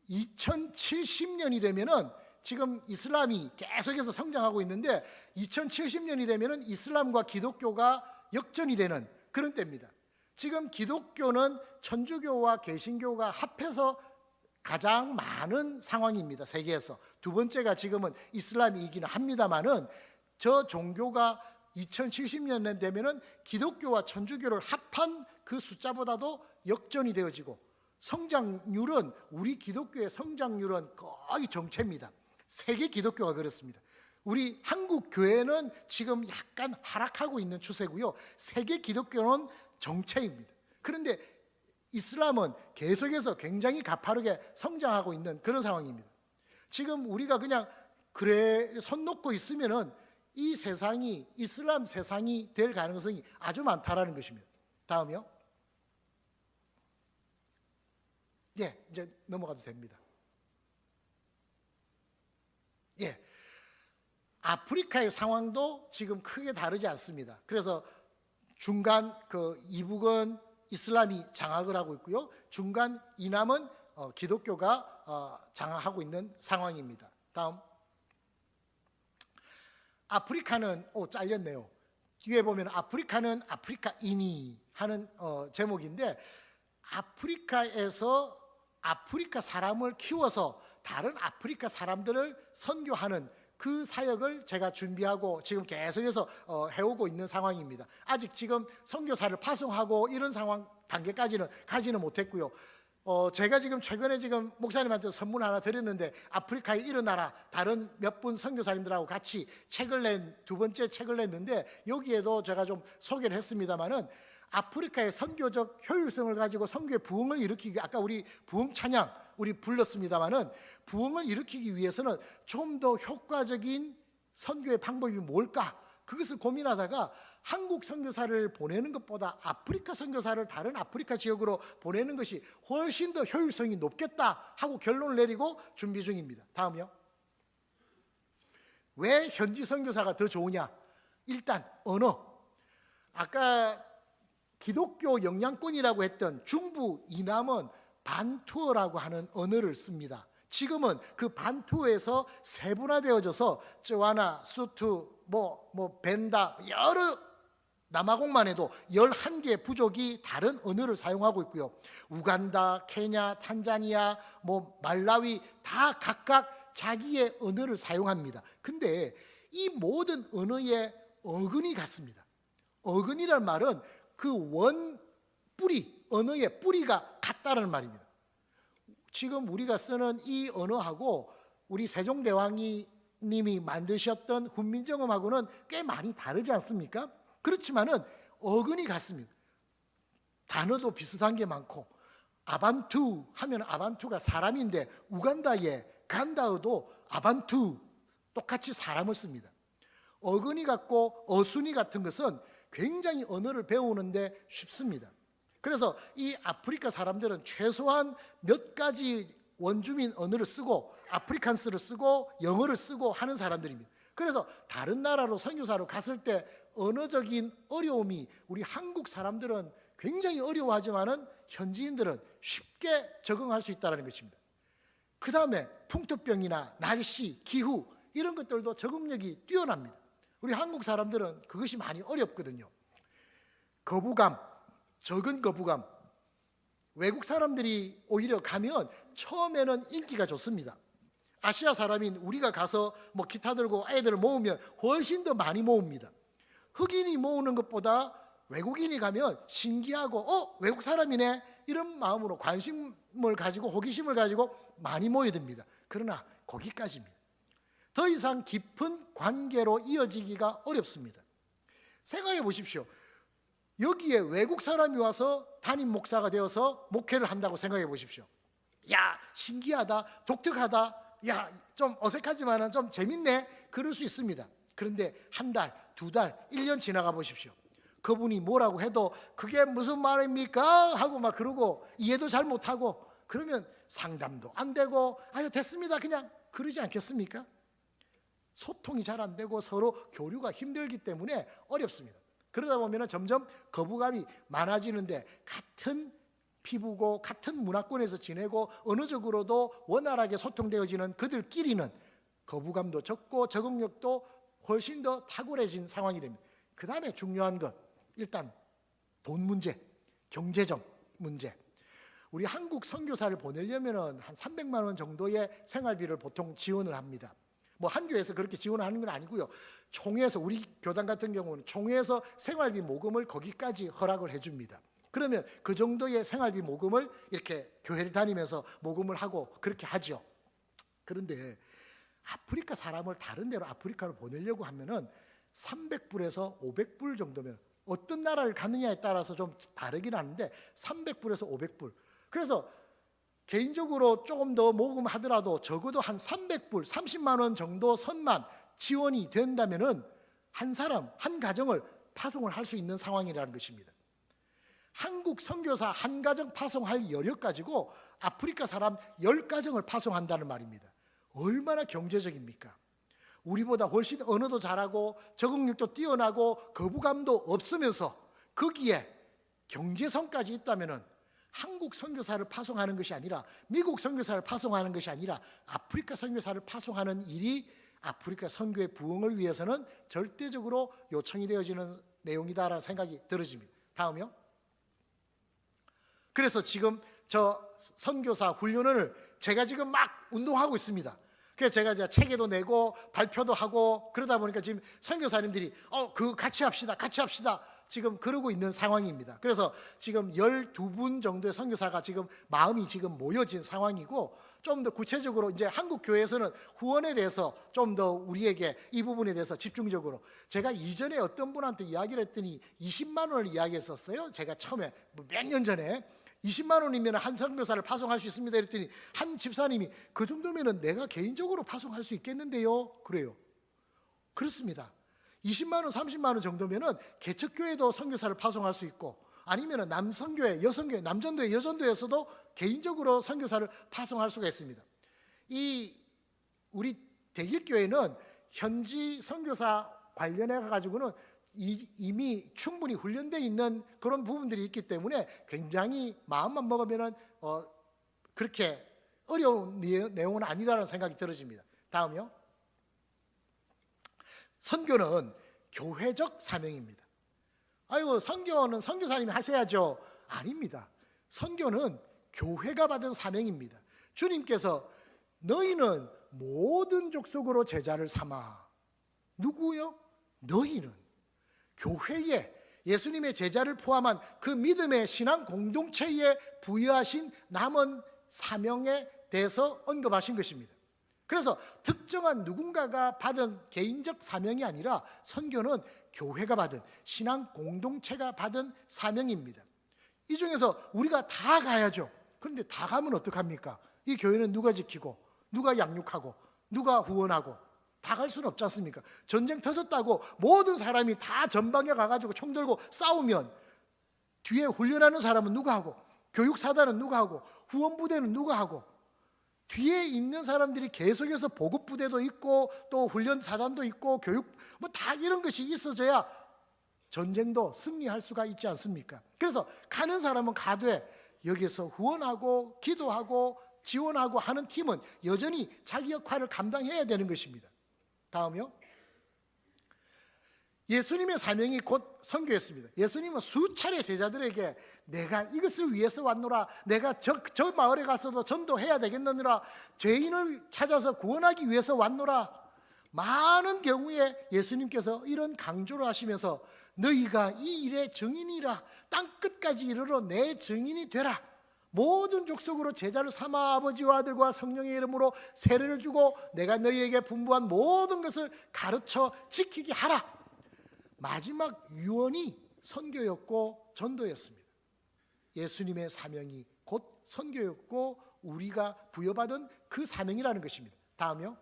Speaker 1: 2070년이 되면은 지금 이슬람이 계속해서 성장하고 있는데 2070년이 되면은 이슬람과 기독교가 역전이 되는 그런 때입니다. 지금 기독교는 천주교와 개신교가 합해서 가장 많은 상황입니다. 세계에서. 두 번째가 지금은 이슬람이기는 합니다만은 저 종교가 2070년 되면은 기독교와 천주교를 합한 그 숫자보다도 역전이 되어지고 성장률은 우리 기독교의 성장률은 거의 정체입니다. 세계 기독교가 그렇습니다. 우리 한국 교회는 지금 약간 하락하고 있는 추세고요. 세계 기독교는 정체입니다. 그런데 이슬람은 계속해서 굉장히 가파르게 성장하고 있는 그런 상황입니다. 지금 우리가 그냥 그래 손 놓고 있으면은 이 세상이 이슬람 세상이 될 가능성이 아주 많다라는 것입니다. 다음이요. 예, 이제 넘어가도 됩니다. 예, 아프리카의 상황도 지금 크게 다르지 않습니다. 그래서 중간 이북은 이슬람이 장악을 하고 있고요. 중간 이남은 기독교가 장악하고 있는 상황입니다. 다음. 아프리카는 잘렸네요. 뒤에 보면 아프리카는 아프리카인이 하는 제목인데, 아프리카에서 아프리카 사람을 키워서 다른 아프리카 사람들을 선교하는 그 사역을 제가 준비하고 지금 계속해서 해오고 있는 상황입니다. 아직 지금 선교사를 파송하고 이런 상황 단계까지는 가지는 못했고요. 제가 지금 최근에 지금 목사님한테 선물 하나 드렸는데, 아프리카에 일어나라, 다른 몇 분 선교사님들하고 같이 두 번째 책을 냈는데, 여기에도 제가 좀 소개를 했습니다마는 아프리카의 선교적 효율성을 가지고 선교의 부흥을 일으키기, 아까 우리 부흥 찬양 우리 불렀습니다마는, 부흥을 일으키기 위해서는 좀 더 효과적인 선교의 방법이 뭘까, 그것을 고민하다가 한국 선교사를 보내는 것보다 아프리카 선교사를 다른 아프리카 지역으로 보내는 것이 훨씬 더 효율성이 높겠다 하고 결론을 내리고 준비 중입니다. 다음이요. 왜 현지 선교사가 더 좋으냐? 일단 언어. 아까 기독교 영향권이라고 했던 중부 이남은 반투어라고 하는 언어를 씁니다. 지금은 그 반투어에서 세분화되어져서 쯔와나, 수투, 벤다, 여러 남아공만 해도 11개 부족이 다른 언어를 사용하고 있고요. 우간다, 케냐, 탄자니아, 말라위 다 각각 자기의 언어를 사용합니다. 근데 이 모든 언어의 어근이 같습니다. 어근이란 말은 그 원 뿌리, 언어의 뿌리가 같다는 말입니다. 지금 우리가 쓰는 이 언어하고 우리 세종대왕님이 만드셨던 훈민정음하고는 꽤 많이 다르지 않습니까? 그렇지만은 어근이 같습니다. 단어도 비슷한 게 많고, 아반투 하면 아반투가 사람인데 우간다의 간다어도 아반투 똑같이 사람을 씁니다. 어근이 같고 어순이 같은 것은 굉장히 언어를 배우는데 쉽습니다. 그래서 이 아프리카 사람들은 최소한 몇 가지 원주민 언어를 쓰고 아프리칸스를 쓰고 영어를 쓰고 하는 사람들입니다. 그래서 다른 나라로 선교사로 갔을 때 언어적인 어려움이 우리 한국 사람들은 굉장히 어려워하지만은 현지인들은 쉽게 적응할 수 있다는 것입니다. 그 다음에 풍토병이나 날씨, 기후 이런 것들도 적응력이 뛰어납니다. 우리 한국 사람들은 그것이 많이 어렵거든요. 거부감, 적은 거부감. 외국 사람들이 오히려 가면 처음에는 인기가 좋습니다. 아시아 사람인 우리가 가서 기타 들고 애들을 모으면 훨씬 더 많이 모읍니다. 흑인이 모으는 것보다 외국인이 가면 신기하고 외국 사람이네 이런 마음으로 관심을 가지고 호기심을 가지고 많이 모여듭니다. 그러나 거기까지입니다. 더 이상 깊은 관계로 이어지기가 어렵습니다. 생각해 보십시오. 여기에 외국 사람이 와서 담임 목사가 되어서 목회를 한다고 생각해 보십시오. 야, 신기하다, 독특하다, 야, 좀 어색하지만 좀 재밌네, 그럴 수 있습니다. 그런데 한 달, 두 달, 1년 지나가 보십시오. 그분이 뭐라고 해도 그게 무슨 말입니까? 하고 막 그러고 이해도 잘 못하고 그러면 상담도 안 되고 아유 됐습니다 그냥 그러지 않겠습니까? 소통이 잘 안 되고 서로 교류가 힘들기 때문에 어렵습니다. 그러다 보면 점점 거부감이 많아지는데, 같은 피부고 같은 문화권에서 지내고 언어적으로도 원활하게 소통되어지는 그들끼리는 거부감도 적고 적응력도 훨씬 더 탁월해진 상황이 됩니다. 그 다음에 중요한 것, 일단 돈 문제, 경제적 문제. 우리 한국 선교사를 보내려면 한 300만 원 정도의 생활비를 보통 지원을 합니다. 한 교회에서 그렇게 지원하는 건 아니고요. 총회에서, 우리 교단 같은 경우는 총회에서 생활비 모금을 거기까지 허락을 해줍니다. 그러면 그 정도의 생활비 모금을 이렇게 교회를 다니면서 모금을 하고 그렇게 하죠. 그런데 아프리카 사람을 다른 데로 아프리카로 보내려고 하면은 300불에서 500불 정도면, 어떤 나라를 가느냐에 따라서 좀 다르긴 하는데 300불에서 500불. 그래서 개인적으로 조금 더 모금하더라도 적어도 한 300불, 30만 원 정도 선만 지원이 된다면은 한 사람, 한 가정을 파송을 할 수 있는 상황이라는 것입니다. 한국 선교사 한 가정 파송할 여력 가지고 아프리카 사람 10가정을 파송한다는 말입니다. 얼마나 경제적입니까? 우리보다 훨씬 언어도 잘하고 적응력도 뛰어나고 거부감도 없으면서 거기에 경제성까지 있다면은 한국 선교사를 파송하는 것이 아니라, 미국 선교사를 파송하는 것이 아니라 아프리카 선교사를 파송하는 일이 아프리카 선교의 부흥을 위해서는 절대적으로 요청이 되어지는 내용이다라는 생각이 들어집니다. 다음이요. 그래서 지금 저 선교사 훈련을 제가 지금 막 운동하고 있습니다. 그래서 제가 이제 책에도 내고 발표도 하고 그러다 보니까 지금 선교사님들이 같이 합시다, 같이 합시다, 지금 그러고 있는 상황입니다. 그래서 지금 12분 정도의 선교사가 지금 마음이 지금 모여진 상황이고, 좀 더 구체적으로 이제 한국 교회에서는 후원에 대해서 좀 더 우리에게 이 부분에 대해서 집중적으로, 제가 이전에 어떤 분한테 이야기를 했더니 20만 원을 이야기했었어요. 제가 처음에 몇 년 전에 20만 원이면 한 선교사를 파송할 수 있습니다 이랬더니 한 집사님이 그 정도면 내가 개인적으로 파송할 수 있겠는데요, 그래요. 그렇습니다. 20만 원, 30만 원 정도면은 개척교회도 선교사를 파송할 수 있고, 아니면은 남선교회, 여선교회, 남전도회, 여전도에서도 개인적으로 선교사를 파송할 수가 있습니다. 이 우리 대길교회는 현지 선교사 관련해 가지고는 이미 충분히 훈련되어 있는 그런 부분들이 있기 때문에 굉장히 마음만 먹으면은 그렇게 어려운 내용은 아니다라는 생각이 들어집니다. 다음이요. 선교는 교회적 사명입니다. 아이고, 선교는 선교사님이 하셔야죠. 아닙니다. 선교는 교회가 받은 사명입니다. 주님께서 너희는 모든 족속으로 제자를 삼아. 누구요? 너희는. 교회에 예수님의 제자를 포함한 그 믿음의 신앙 공동체에 부여하신 남은 사명에 대해서 언급하신 것입니다. 그래서 특정한 누군가가 받은 개인적 사명이 아니라 선교는 교회가 받은, 신앙 공동체가 받은 사명입니다. 이 중에서 우리가 다 가야죠. 그런데 다 가면 어떡합니까? 이 교회는 누가 지키고, 누가 양육하고, 누가 후원하고, 다 갈 수는 없지 않습니까? 전쟁 터졌다고 모든 사람이 다 전방에 가가지고 총 들고 싸우면 뒤에 훈련하는 사람은 누가 하고, 교육사단은 누가 하고, 후원부대는 누가 하고, 뒤에 있는 사람들이 계속해서 보급부대도 있고 또 훈련사단도 있고 교육 뭐 다 이런 것이 있어져야 전쟁도 승리할 수가 있지 않습니까? 그래서 가는 사람은 가되 여기서 후원하고 기도하고 지원하고 하는 팀은 여전히 자기 역할을 감당해야 되는 것입니다. 다음이요. 예수님의 사명이 곧 선교였습니다. 예수님은 수차례 제자들에게 내가 이것을 위해서 왔노라, 내가 저 마을에 가서도 전도해야 되겠느니라, 죄인을 찾아서 구원하기 위해서 왔노라. 많은 경우에 예수님께서 이런 강조를 하시면서 너희가 이 일의 증인이라, 땅끝까지 이르러 내 증인이 되라. 모든 족속으로 제자를 삼아 아버지와 아들과 성령의 이름으로 세례를 주고 내가 너희에게 분부한 모든 것을 가르쳐 지키게 하라. 마지막 유언이 선교였고 전도였습니다. 예수님의 사명이 곧 선교였고 우리가 부여받은 그 사명이라는 것입니다. 다음이요.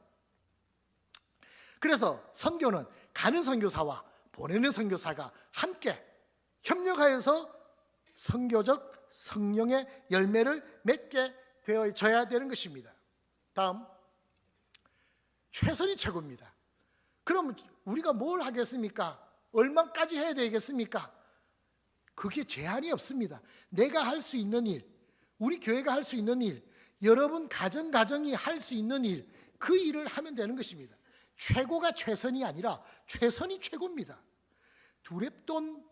Speaker 1: 그래서 선교는 가는 선교사와 보내는 선교사가 함께 협력하여서 선교적 성령의 열매를 맺게 되어져야 되는 것입니다. 다음, 최선이 최고입니다. 그럼 우리가 뭘 하겠습니까? 얼마까지 해야 되겠습니까? 그게 제한이 없습니다. 내가 할 수 있는 일, 우리 교회가 할 수 있는 일, 여러분 가정이 할 수 있는 일, 그 일을 하면 되는 것입니다. 최고가 최선이 아니라 최선이 최고입니다. 두렙돈을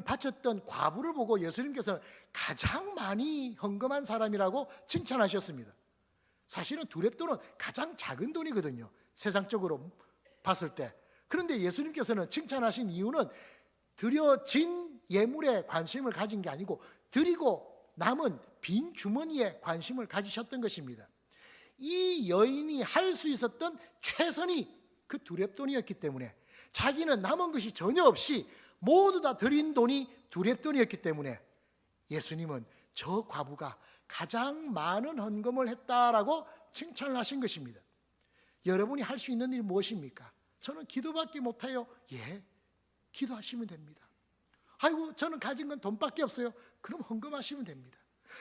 Speaker 1: 바쳤던 과부를 보고 예수님께서는 가장 많이 헌금한 사람이라고 칭찬하셨습니다. 사실은 두렙돈은 가장 작은 돈이거든요, 세상적으로 봤을 때. 그런데 예수님께서는 칭찬하신 이유는 드려진 예물에 관심을 가진 게 아니고 드리고 남은 빈 주머니에 관심을 가지셨던 것입니다. 이 여인이 할 수 있었던 최선이 그 두렙돈이었기 때문에, 자기는 남은 것이 전혀 없이 모두 다 드린 돈이 두렙돈이었기 때문에 예수님은 저 과부가 가장 많은 헌금을 했다라고 칭찬을 하신 것입니다. 여러분이 할 수 있는 일이 무엇입니까? 저는 기도밖에 못해요. 예, 기도하시면 됩니다. 아이고, 저는 가진 건 돈밖에 없어요. 그럼 헌금하시면 됩니다.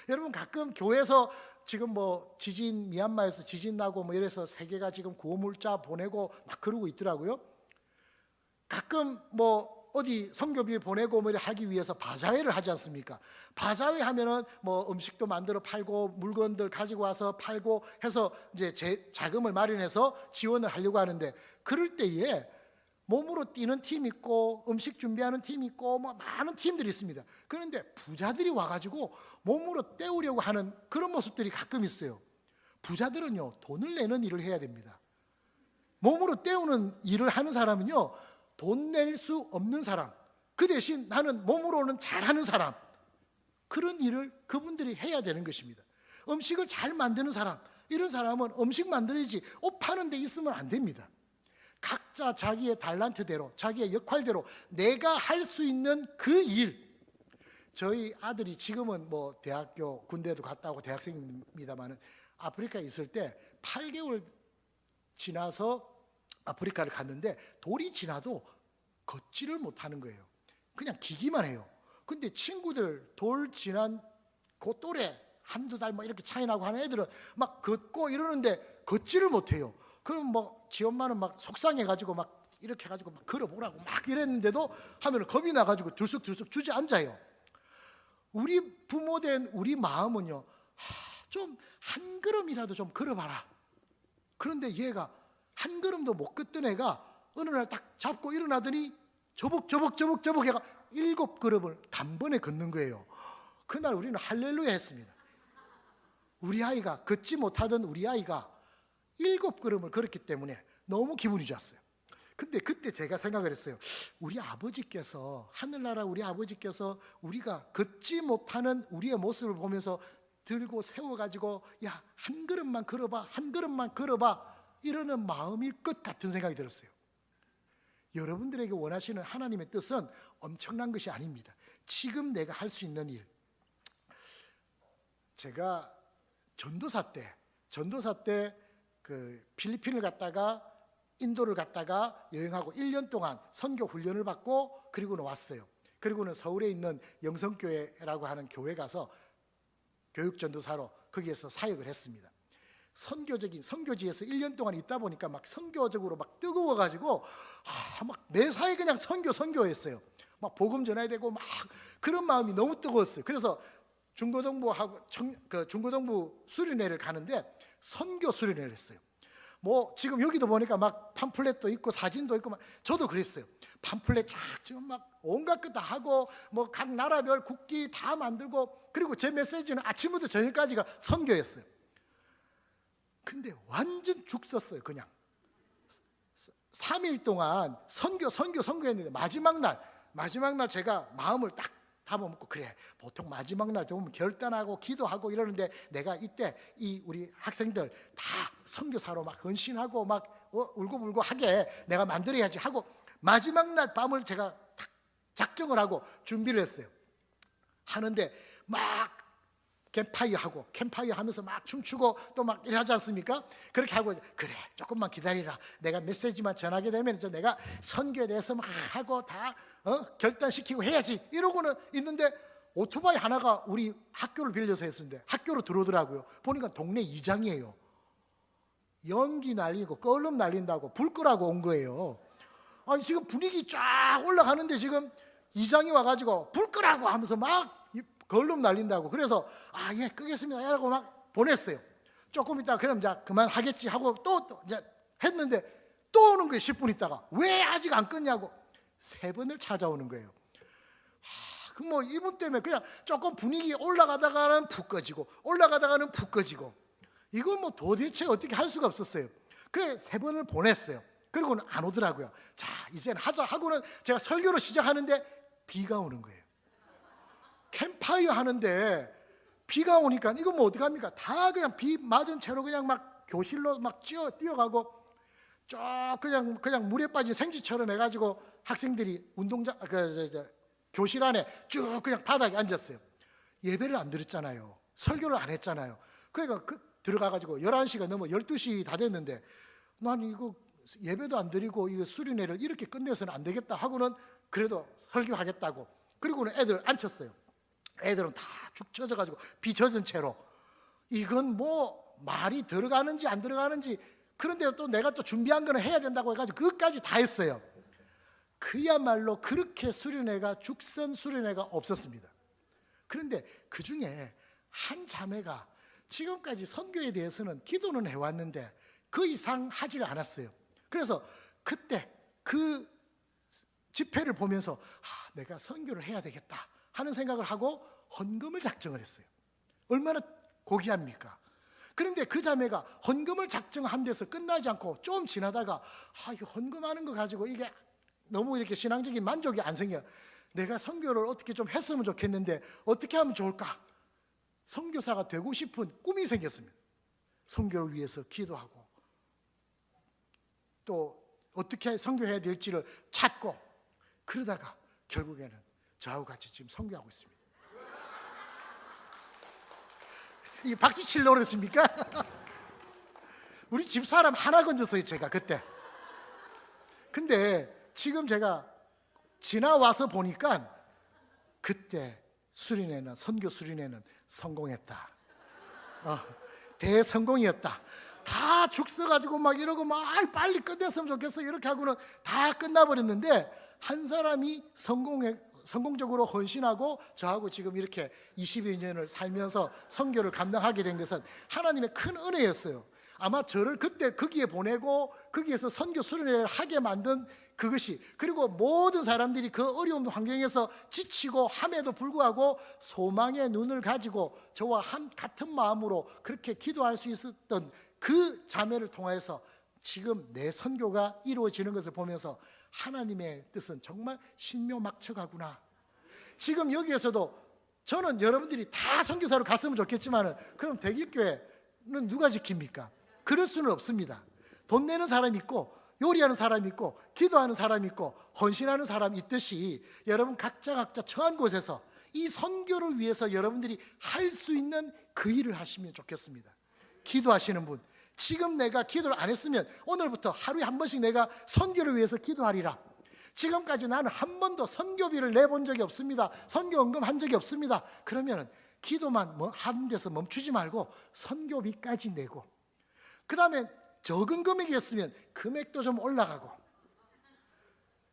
Speaker 1: 여러분, 가끔 교회에서 지금 뭐 지진, 미얀마에서 지진 나고 뭐 이래서 세계가 지금 구호물자 보내고 막 그러고 있더라고요. 가끔 뭐 어디 선교비 보내고 뭐 하기 위해서 바자회를 하지 않습니까? 바자회 하면은 뭐 음식도 만들어 팔고 물건들 가지고 와서 팔고 해서 이제 자금을 마련해서 지원을 하려고 하는데, 그럴 때에 몸으로 뛰는 팀 있고 음식 준비하는 팀 있고 뭐 많은 팀들이 있습니다. 그런데 부자들이 와가지고 몸으로 때우려고 하는 그런 모습들이 가끔 있어요. 부자들은요, 돈을 내는 일을 해야 됩니다. 몸으로 때우는 일을 하는 사람은요, 돈 낼 수 없는 사람, 그 대신 나는 몸으로는 잘하는 사람, 그런 일을 그분들이 해야 되는 것입니다. 음식을 잘 만드는 사람, 이런 사람은 음식 만들어야지 옷 파는 데 있으면 안 됩니다. 각자 자기의 달란트대로, 자기의 역할대로 내가 할 수 있는 그 일. 저희 아들이 지금은 뭐 대학교 군대도 갔다 오고 대학생입니다만은, 아프리카에 있을 때 8개월 지나서 아프리카를 갔는데 돌이 지나도 걷지를 못하는 거예요. 그냥 기기만 해요. 근데 친구들 돌 지난 그 또래 한두 달 뭐 이렇게 차이 나고 하는 애들은 막 걷고 이러는데 걷지를 못해요. 그럼 뭐 지 엄마는 막 속상해가지고 막 이렇게 해가지고 막 걸어보라고 막 이랬는데도 하면 겁이 나가지고 들썩들썩 주저앉아요. 우리 부모된 우리 마음은요, 좀 한 걸음이라도 좀 걸어봐라. 그런데 얘가 한 걸음도 못 걷던 애가 어느 날 딱 잡고 일어나더니 저벅 해가 7걸음을 단번에 걷는 거예요. 그날 우리는 할렐루야 했습니다. 우리 아이가, 걷지 못하던 우리 아이가 7걸음을 걸었기 때문에 너무 기분이 좋았어요. 근데 그때 제가 생각을 했어요. 우리 아버지께서, 하늘나라 우리 아버지께서 우리가 걷지 못하는 우리의 모습을 보면서 들고 세워가지고 야, 한 걸음만 걸어봐, 한 걸음만 걸어봐, 이러는 마음일 것 같은 생각이 들었어요. 여러분들에게 원하시는 하나님의 뜻은 엄청난 것이 아닙니다. 지금 내가 할 수 있는 일. 제가 전도사 때 그 필리핀을 갔다가 인도를 갔다가 여행하고 1년 동안 선교 훈련을 받고 그리고는 왔어요. 그리고는 서울에 있는 영성교회라고 하는 교회 가서 교육전도사로 거기에서 사역을 했습니다. 선교지에서 1년 동안 있다 보니까 막 선교적으로 막 뜨거워가지고 막 매사에 그냥 선교했어요. 막 복음 전해야 되고 막 그런 마음이 너무 뜨거웠어요. 그래서 중고등부 수련회를 가는데 선교 수련회를 했어요. 뭐 지금 여기도 보니까 막 팜플렛도 있고 사진도 있고 막 저도 그랬어요. 팜플렛 쫙 지금 막 온갖 것 다 하고 뭐 각 나라별 국기 다 만들고, 그리고 제 메시지는 아침부터 저녁까지가 선교였어요. 근데 완전 죽 썼어요. 그냥 3일 동안 선교했는데 마지막 날 제가 마음을 딱 담아먹고, 그래, 보통 마지막 날 좀 결단하고 기도하고 이러는데 내가 이때 이 우리 학생들 다 선교사로 막 헌신하고 막 울고불고 하게 내가 만들어야지 하고 마지막 날 밤을 제가 딱 작정을 하고 준비를 했어요. 하는데 막 캠파이어 하면서 막 춤추고 또 막 이러지 않습니까? 그렇게 하고, 그래, 조금만 기다리라, 내가 메시지만 전하게 되면 이제 내가 선교에 대해서 막 하고 다 결단시키고 해야지, 이러고는 있는데 오토바이 하나가 우리 학교를 빌려서 했었는데 학교로 들어오더라고요. 보니까 동네 이장이에요. 연기 날리고 껄름 날린다고 불 끄라고 온 거예요. 아니, 지금 분위기 쫙 올라가는데 지금 이장이 와가지고 불 끄라고 하면서 막 걸름 날린다고. 그래서 예, 끄겠습니다 라고 막 보냈어요. 조금 있다가 그럼 자 그만하겠지 하고 또 이제 했는데 또 오는 거예요. 10분 있다가 왜 아직 안 껐냐고 3번을 찾아오는 거예요. 그럼 뭐 이분 때문에 그냥 조금 분위기 올라가다가는 푹 꺼지고 올라가다가는 푹 꺼지고, 이건 뭐 도대체 어떻게 할 수가 없었어요. 그래 3번을 보냈어요. 그리고는 안 오더라고요. 자, 이제는 하자 하고는 제가 설교를 시작하는데 비가 오는 거예요. 캠파이어 하는데 비가 오니까 이거 뭐 어떡합니까? 다 그냥 비 맞은 채로 그냥 막 교실로 막 뛰어가고 쭉 그냥 물에 빠진 생쥐처럼 해가지고 학생들이 교실 안에 쭉 그냥 바닥에 앉았어요. 예배를 안 드렸잖아요. 설교를 안 했잖아요. 그러니까 들어가가지고 11시가 넘어 12시 다 됐는데 난 이거 예배도 안 드리고 이거 수련회를 이렇게 끝내서는 안 되겠다 하고는 그래도 설교하겠다고. 그리고는 애들 앉혔어요. 애들은 다 축 처져가지고 비 젖은 채로 이건 뭐 말이 들어가는지 안 들어가는지, 그런데 또 내가 또 준비한 거는 해야 된다고 해가지고 그것까지 다 했어요. 그야말로 그렇게 수련회가 죽선 수련회가 없었습니다. 그런데 그 중에 한 자매가 지금까지 선교에 대해서는 기도는 해왔는데 그 이상 하지를 않았어요. 그래서 그때 그 집회를 보면서 내가 선교를 해야 되겠다 하는 생각을 하고 헌금을 작정을 했어요. 얼마나 고귀합니까? 그런데 그 자매가 헌금을 작정한 데서 끝나지 않고 좀 지나다가 이거 헌금하는 거 가지고 이게 너무 이렇게 신앙적인 만족이 안 생겨. 내가 선교를 어떻게 좀 했으면 좋겠는데 어떻게 하면 좋을까? 선교사가 되고 싶은 꿈이 생겼습니다. 선교를 위해서 기도하고 또 어떻게 선교해야 될지를 찾고, 그러다가 결국에는 저하고 같이 지금 선교하고 있습니다. 이 박수 치려고 그랬습니까? 우리 집사람 하나 건졌어요 제가 그때. 근데 지금 제가 지나와서 보니까 그때 수련회는, 선교 수련회는 성공했다. 대성공이었다. 다 죽 써가지고 막 이러고 막 빨리 끝냈으면 좋겠어 이렇게 하고는 다 끝나버렸는데 한 사람이 성공적으로 헌신하고 저하고 지금 이렇게 20여 년을 살면서 선교를 감당하게 된 것은 하나님의 큰 은혜였어요. 아마 저를 그때 거기에 보내고 거기에서 선교 수련회를 하게 만든 그것이, 그리고 모든 사람들이 그 어려운 환경에서 지치고 함에도 불구하고 소망의 눈을 가지고 저와 같은 마음으로 그렇게 기도할 수 있었던 그 자매를 통해서 지금 내 선교가 이루어지는 것을 보면서 하나님의 뜻은 정말 신묘막측하구나. 지금 여기에서도 저는 여러분들이 다 선교사로 갔으면 좋겠지만 그럼 대길교회는 누가 지킵니까? 그럴 수는 없습니다. 돈 내는 사람이 있고 요리하는 사람이 있고 기도하는 사람이 있고 헌신하는 사람이 있듯이 여러분 각자 처한 곳에서 이 선교를 위해서 여러분들이 할 수 있는 그 일을 하시면 좋겠습니다. 기도하시는 분, 지금 내가 기도를 안 했으면 오늘부터 하루에 한 번씩 내가 선교를 위해서 기도하리라. 지금까지 나는 한 번도 선교비를 내본 적이 없습니다. 선교헌금 한 적이 없습니다. 그러면 기도만 하는 데서 멈추지 말고 선교비까지 내고, 그 다음에 적은 금액이었으면 금액도 좀 올라가고,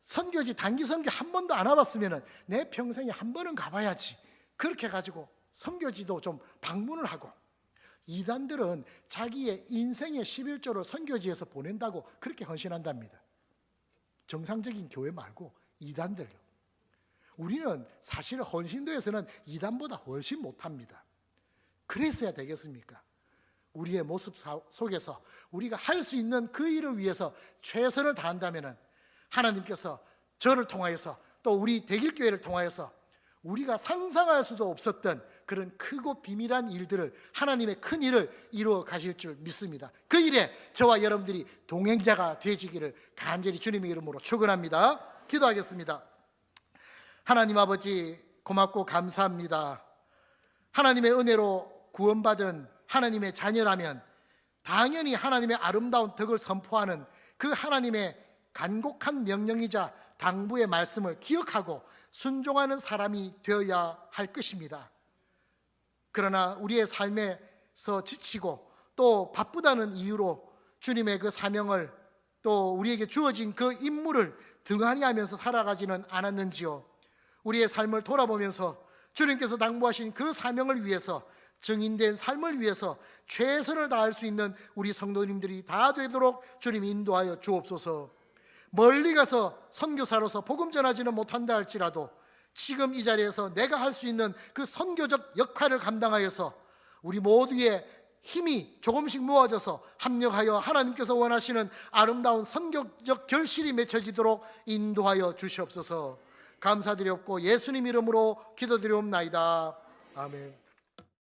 Speaker 1: 선교지 단기 선교 한 번도 안 와봤으면 내 평생에 한 번은 가봐야지, 그렇게 해가지고 선교지도 좀 방문을 하고, 이단들은 자기의 인생의 11조를 선교지에서 보낸다고 그렇게 헌신한답니다. 정상적인 교회 말고 이단들요. 우리는 사실 헌신도에서는 이단보다 훨씬 못합니다. 그랬어야 되겠습니까? 우리의 모습 속에서 우리가 할 수 있는 그 일을 위해서 최선을 다한다면 하나님께서 저를 통하여서 또 우리 대길교회를 통하여서 우리가 상상할 수도 없었던 그런 크고 비밀한 일들을, 하나님의 큰 일을 이루어 가실 줄 믿습니다. 그 일에 저와 여러분들이 동행자가 되시기를 간절히 주님의 이름으로 축원합니다. 기도하겠습니다. 하나님 아버지, 고맙고 감사합니다. 하나님의 은혜로 구원받은 하나님의 자녀라면 당연히 하나님의 아름다운 덕을 선포하는 그 하나님의 간곡한 명령이자 당부의 말씀을 기억하고 순종하는 사람이 되어야 할 것입니다. 그러나 우리의 삶에서 지치고 또 바쁘다는 이유로 주님의 그 사명을 또 우리에게 주어진 그 임무를 등한히 하면서 살아가지는 않았는지요. 우리의 삶을 돌아보면서 주님께서 당부하신 그 사명을 위해서, 증인된 삶을 위해서 최선을 다할 수 있는 우리 성도님들이 다 되도록 주님 인도하여 주옵소서. 멀리 가서 선교사로서 복음 전하지는 못한다 할지라도 지금 이 자리에서 내가 할 수 있는 그 선교적 역할을 감당하여서 우리 모두의 힘이 조금씩 모아져서 합력하여 하나님께서 원하시는 아름다운 선교적 결실이 맺혀지도록 인도하여 주시옵소서. 감사드렸고 예수님 이름으로 기도드리옵나이다. 아멘.